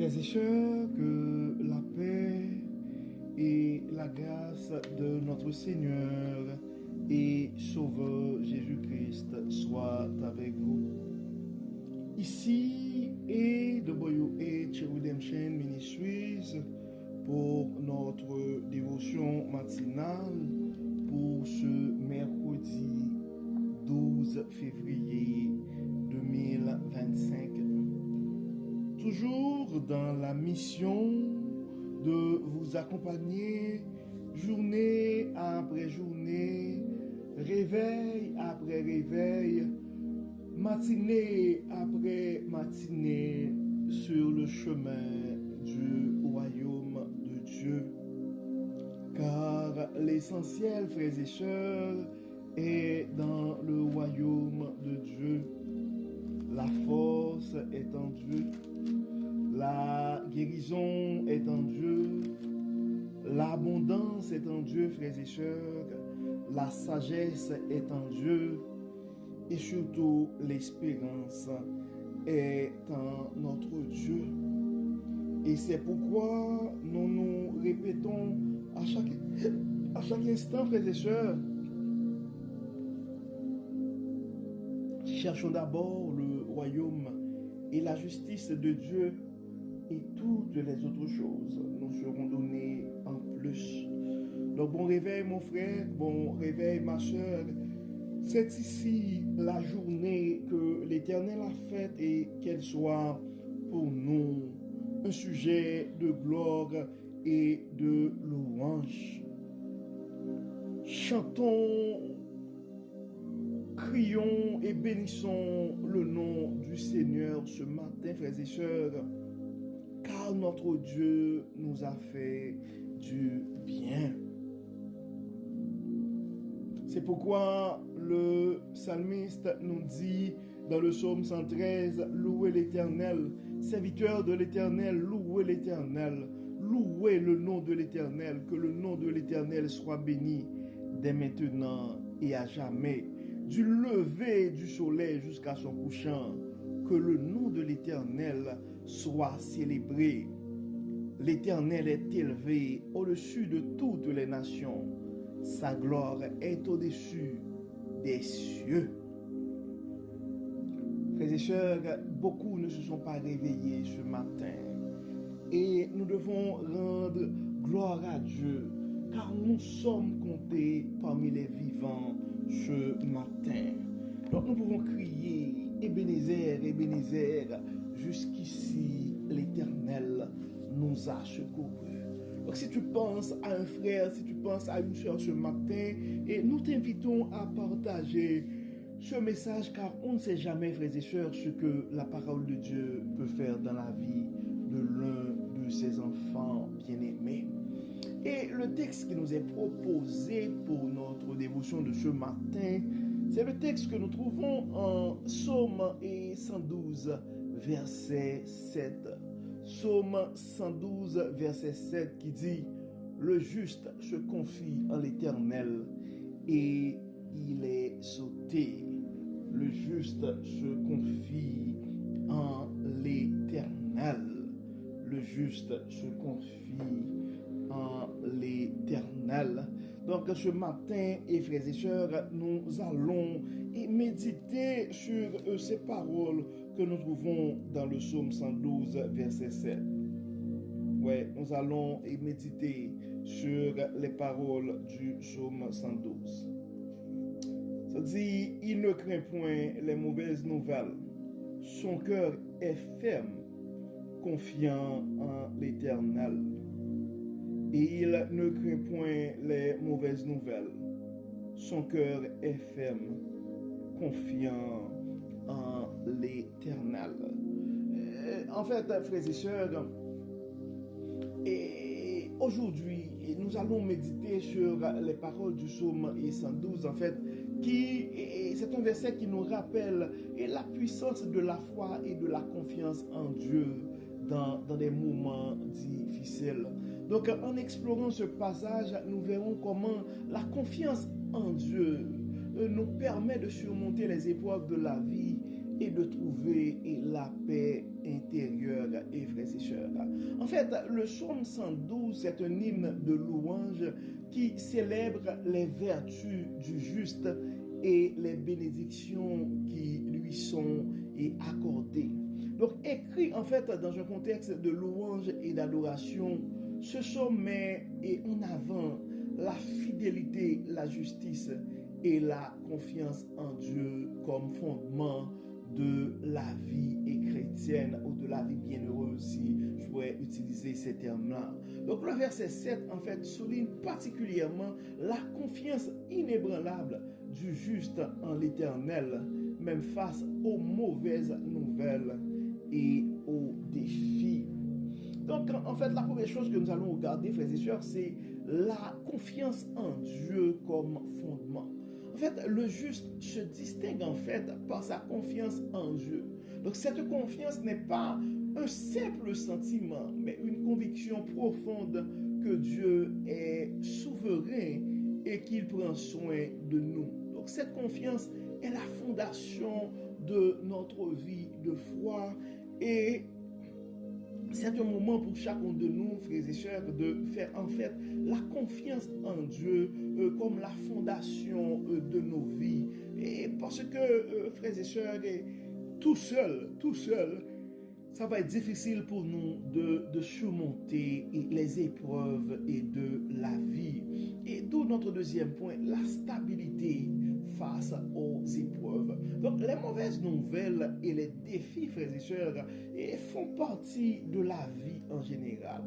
Frères et sœurs, que la paix et la grâce de notre Seigneur et Sauveur Jésus-Christ soient avec vous. Ici est de Boyo et Redemption Ministries pour notre dévotion matinale pour ce mercredi 12 février 2025. Toujours dans la mission de vous accompagner journée après journée, réveil après réveil, matinée après matinée sur le chemin du royaume de Dieu. Car l'essentiel, frères et sœurs, est dans le royaume de Dieu. La force est en Dieu. La guérison est en Dieu. L'abondance est en Dieu, frères et sœurs. La sagesse est en Dieu. Et surtout, l'espérance est en notre Dieu. Et c'est pourquoi nous nous répétons à chaque instant, frères et sœurs, cherchons d'abord le royaume et la justice de Dieu, et toutes les autres choses nous seront données en plus. Donc bon réveil mon frère, bon réveil ma soeur. C'est ici la journée que l'Éternel a faite et qu'elle soit pour nous un sujet de gloire et de louange. Chantons, crions et bénissons le nom du Seigneur ce matin, frères et sœurs, car notre Dieu nous a fait du bien. C'est pourquoi le psalmiste nous dit dans le psaume 113, louez l'Éternel, serviteurs de l'Éternel, louez l'Éternel, louez le nom de l'Éternel, que le nom de l'Éternel soit béni dès maintenant et à jamais, du lever du soleil jusqu'à son couchant, que le nom de l'Éternel soit célébré. L'Éternel est élevé au-dessus de toutes les nations. Sa gloire est au-dessus des cieux. Frères et sœurs, beaucoup ne se sont pas réveillés ce matin. Et nous devons rendre gloire à Dieu, car nous sommes comptés parmi les vivants ce matin. Donc nous pouvons crier, Ebenezer, Ebenezer, jusqu'ici l'Éternel nous a secourus. Donc si tu penses à un frère, si tu penses à une soeur ce matin, et nous t'invitons à partager ce message, car on ne sait jamais, frères et sœurs, ce que la parole de Dieu peut faire dans la vie de l'un de ses enfants bien-aimés. Et le texte qui nous est proposé pour notre dévotion de ce matin, c'est le texte que nous trouvons en Psaume 112, verset 7. Psaume 112, verset 7 qui dit « Le juste se confie en l'Éternel et il est sauté. » Le juste se confie en l'Éternel. Le juste se confie en l'Éternel. Donc ce matin, et frères et sœurs, nous allons méditer sur ces paroles que nous trouvons dans le psaume 112, verset 7. Ouais, nous allons méditer sur les paroles du psaume 112. Ça dit, il ne craint point les mauvaises nouvelles. Son cœur est ferme, confiant en l'Éternel. Et il ne craint point les mauvaises nouvelles. Son cœur est ferme, confiant en l'Éternel. En fait, frères et sœurs, et aujourd'hui, nous allons méditer sur les paroles du psaume 112, en fait, c'est un verset qui nous rappelle la puissance de la foi et de la confiance en Dieu dans des moments difficiles. Donc, en explorant ce passage, nous verrons comment la confiance en Dieu nous permet de surmonter les épreuves de la vie et de trouver la paix intérieure et frères et sœurs. fait, le psaume 112, c'est un hymne de louange qui célèbre les vertus du juste et les bénédictions qui lui sont accordées. Donc, écrit en fait dans un contexte de louange et d'adoration, ce psaume met en avant la fidélité, la justice et la confiance en Dieu comme fondement de la vie chrétienne ou de la vie bienheureuse, si je pourrais utiliser ces termes-là. Donc le verset 7, en fait, souligne particulièrement la confiance inébranlable du juste en l'Éternel, même face aux mauvaises nouvelles et aux défis. Donc, en fait, la première chose que nous allons regarder, frères et sœurs, c'est la confiance en Dieu comme fondement. En fait, le juste se distingue en fait par sa confiance en Dieu. Donc, cette confiance n'est pas un simple sentiment, mais une conviction profonde que Dieu est souverain et qu'il prend soin de nous. Donc, cette confiance est la fondation de notre vie de foi et c'est un moment pour chacun de nous, frères et sœurs, de faire en fait la confiance en Dieu comme la fondation de nos vies. Et parce que, frères et sœurs, tout seul, ça va être difficile pour nous de surmonter les épreuves et de la vie. Et d'où notre deuxième point, la stabilité face aux épreuves. Donc les mauvaises nouvelles et les défis, frères et sœurs, font partie de la vie en général.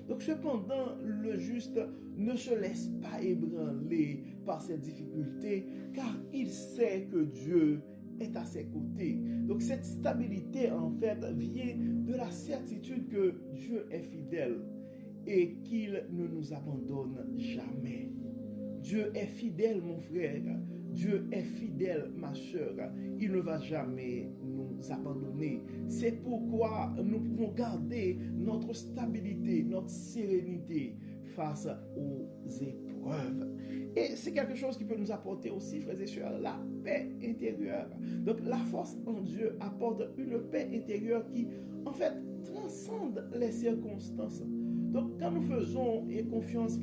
Donc cependant, le juste ne se laisse pas ébranler par ces difficultés, car il sait que Dieu est à ses côtés. Donc cette stabilité, en fait, vient de la certitude que Dieu est fidèle et qu'il ne nous abandonne jamais. Dieu est fidèle, mon frère. Dieu est fidèle, ma soeur. Il ne va jamais nous abandonner. C'est pourquoi nous pouvons garder notre stabilité, notre sérénité face aux épreuves. Et c'est quelque chose qui peut nous apporter aussi, frères et sœurs, la paix intérieure. Donc la force en Dieu apporte une paix intérieure qui, en fait, transcende les circonstances. Donc, quand nous faisons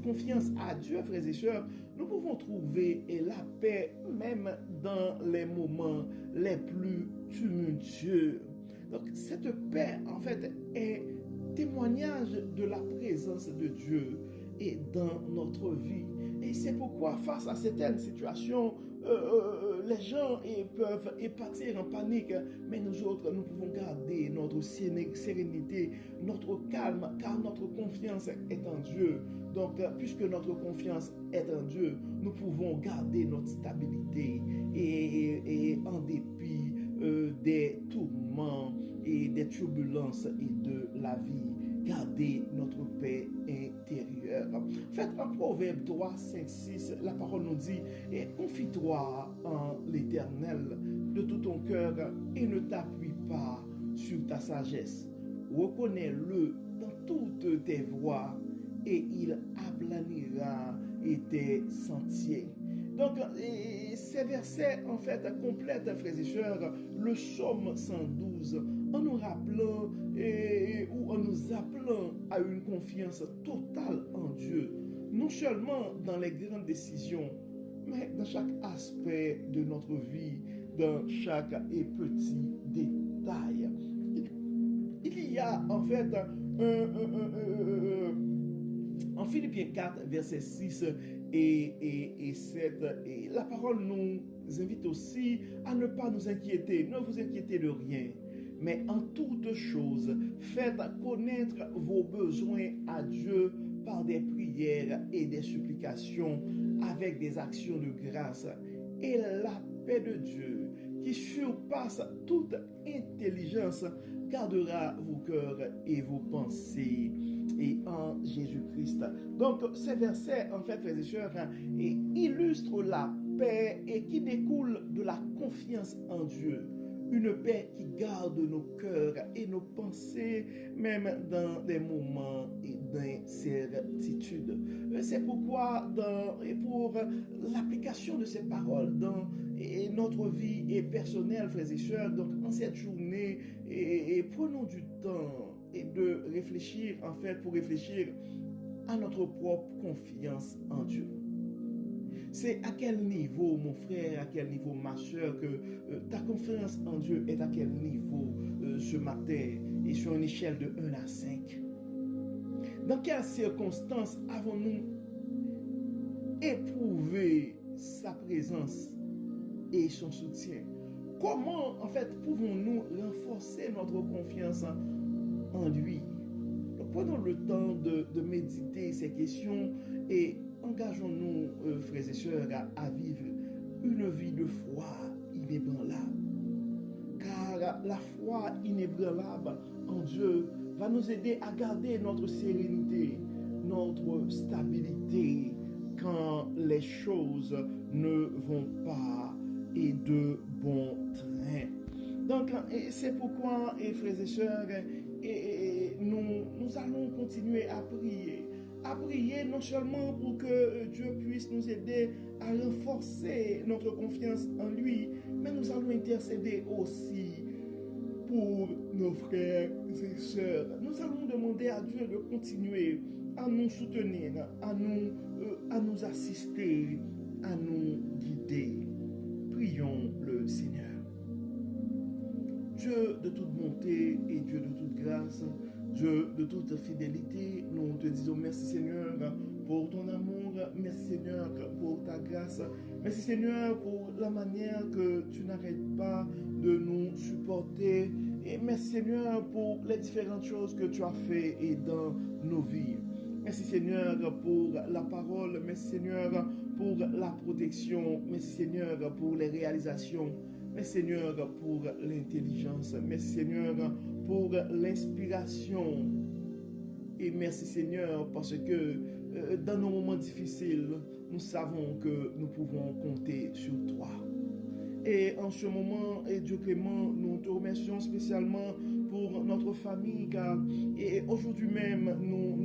confiance à Dieu, frères et sœurs, nous pouvons trouver la paix même dans les moments les plus tumultueux. Donc, cette paix, en fait, est témoignage de la présence de Dieu et dans notre vie. Et c'est pourquoi, face à certaines situations, les gens peuvent partir en panique, mais nous autres, nous pouvons garder notre sérénité, notre calme, car notre confiance est en Dieu. Donc, puisque notre confiance est en Dieu, nous pouvons garder notre stabilité et en dépit des tourments et des turbulences et de la vie, garder notre paix intérieure. En fait, en Proverbe 3, 5, 6, la parole nous dit « Confie-toi en l'Éternel de tout ton cœur et ne t'appuie pas sur ta sagesse. Reconnais-le dans toutes tes voies et il aplanira tes sentiers. » Donc, ces versets, en fait, complètent, frères et sœurs, le psaume 112, en nous rappelant ou en nous appelant à une confiance totale en Dieu, non seulement dans les grandes décisions, mais dans chaque aspect de notre vie, dans chaque petit détail. Il y a, en fait, en Philippiens 4, versets 6 et 7, et la parole nous invite aussi à ne pas nous inquiéter. Ne vous inquiétez de rien, mais en toute chose, faites connaître vos besoins à Dieu par des prières et des supplications avec des actions de grâce. Et la paix de Dieu, qui surpasse toute intelligence, gardera vos cœurs et vos pensées et en Jésus-Christ. Donc, ces versets, en fait, frères et sœurs, illustrent la paix et qui découle de la confiance en Dieu. Une paix qui garde nos cœurs et nos pensées, même dans des moments d'incertitude. C'est pourquoi, pour l'application de ces paroles dans notre vie personnelle, frères et sœurs, donc en cette journée, prenons du temps et de réfléchir, pour réfléchir à notre propre confiance en Dieu. C'est à quel niveau, mon frère, à quel niveau, ma soeur, que ta confiance en Dieu est à quel niveau ce matin et sur une échelle de 1 à 5? Dans quelles circonstances avons-nous éprouvé sa présence et son soutien? Comment, pouvons-nous renforcer notre confiance en lui? Donc, prenons le temps de méditer ces questions et engageons-nous, frères et sœurs, à vivre une vie de foi inébranlable. Car la foi inébranlable en Dieu va nous aider à garder notre sérénité, notre stabilité quand les choses ne vont pas et de bon train. Donc, c'est pourquoi, frères et sœurs, nous allons continuer à prier non seulement pour que Dieu puisse nous aider à renforcer notre confiance en lui, mais nous allons intercéder aussi pour nos frères et sœurs. Nous allons demander à Dieu de continuer à nous soutenir, à nous assister, à nous guider. Prions le Seigneur. Dieu de toute bonté et Dieu de toute grâce, Dieu de toute fidélité, nous te disons merci Seigneur pour ton amour, merci Seigneur pour ta grâce, merci Seigneur pour la manière que tu n'arrêtes pas de nous supporter, et merci Seigneur pour les différentes choses que tu as fait et dans nos vies. Merci Seigneur pour la parole, merci Seigneur pour la protection, merci Seigneur pour les réalisations, merci Seigneur pour l'intelligence, merci Seigneur pour l'inspiration. Et merci Seigneur parce que dans nos moments difficiles, nous savons que nous pouvons compter sur toi. Et en ce moment, Dieu clément, nous te remercions spécialement pour notre famille, car et aujourd'hui même, nous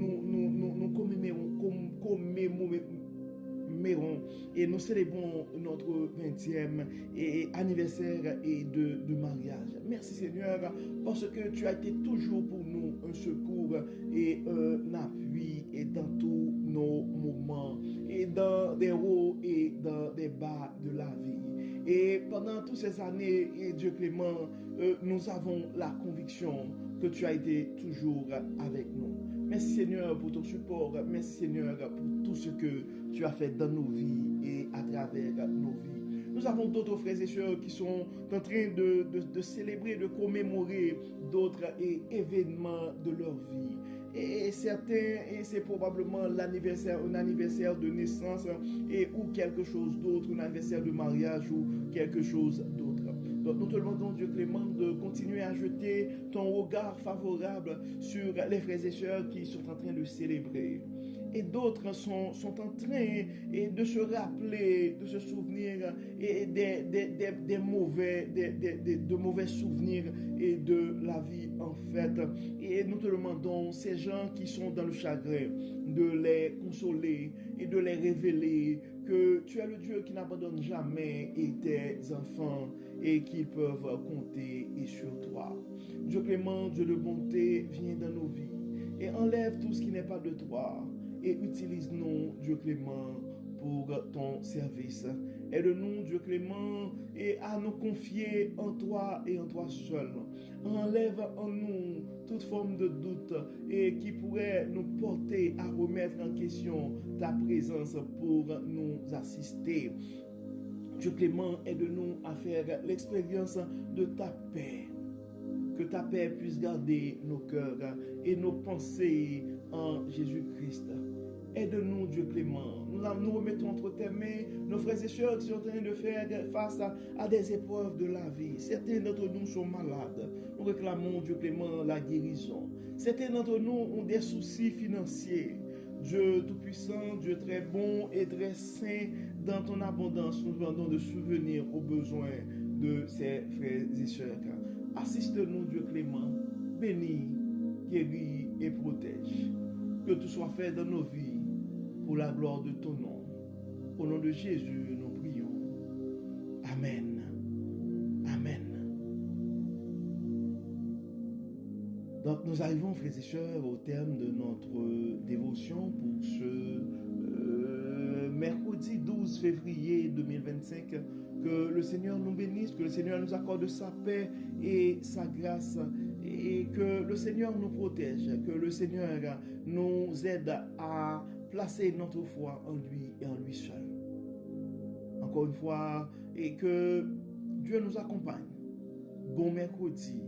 commémorons et nous célébrons notre 20e anniversaire et de mariage. Merci Seigneur, parce que tu as été toujours pour nous un secours et un appui et dans tous nos moments, et dans des hauts et dans des bas de la vie. Et pendant toutes ces années, Dieu clément, nous avons la conviction que tu as été toujours avec nous. Merci Seigneur pour ton support. Merci Seigneur pour tout ce que tu as fait dans nos vies et à travers nos vies. Nous avons d'autres frères et sœurs qui sont en train de célébrer, de commémorer d'autres événements de leur vie. Et certains, c'est probablement un anniversaire de naissance ou quelque chose d'autre, un anniversaire de mariage ou quelque chose d'autre. Donc nous te demandons, Dieu clément, de continuer à jeter ton regard favorable sur les frères et sœurs qui sont en train de célébrer. Et d'autres sont en train de se rappeler, de se souvenir des mauvais souvenirs et de la vie en fait. Et nous te demandons, ces gens qui sont dans le chagrin, de les consoler et de les révéler que tu es le Dieu qui n'abandonne jamais et tes enfants et qu'ils peuvent compter sur toi. Dieu clément, Dieu de bonté, viens dans nos vies et enlève tout ce qui n'est pas de toi. Et utilise-nous, Dieu clément, pour ton service. Aide-nous, Dieu clément, et à nous confier en toi et en toi seul. Enlève en nous toute forme de doute et qui pourrait nous porter à remettre en question ta présence pour nous assister. Dieu clément, aide-nous à faire l'expérience de ta paix. Que ta paix puisse garder nos cœurs et nos pensées en Jésus-Christ. Aide-nous, Dieu clément. Nous remettons entre tes mains nos frères et sœurs qui sont en train de faire face à des épreuves de la vie. Certains d'entre nous sont malades. Nous réclamons, Dieu clément, la guérison. Certains d'entre nous ont des soucis financiers. Dieu Tout-Puissant, Dieu très bon et très saint, dans ton abondance, nous demandons de souvenir aux besoins de ces frères et sœurs. Assiste-nous, Dieu clément, bénis, guéris et protège. Que tout soit fait dans nos vies pour la gloire de ton nom. Au nom de Jésus, nous prions. Amen. Amen. Donc nous arrivons, frères et sœurs, au terme de notre dévotion pour ce mercredi 12 février 2025. Que le Seigneur nous bénisse, que le Seigneur nous accorde sa paix et sa grâce, et que le Seigneur nous protège, que le Seigneur nous aide à placer notre foi en lui et en lui seul. Encore une fois, et que Dieu nous accompagne. Bon mercredi.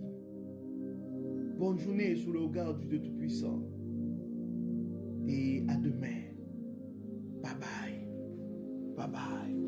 Bonne journée sous le regard du Dieu Tout-Puissant. Et à demain. Bye bye. Bye bye.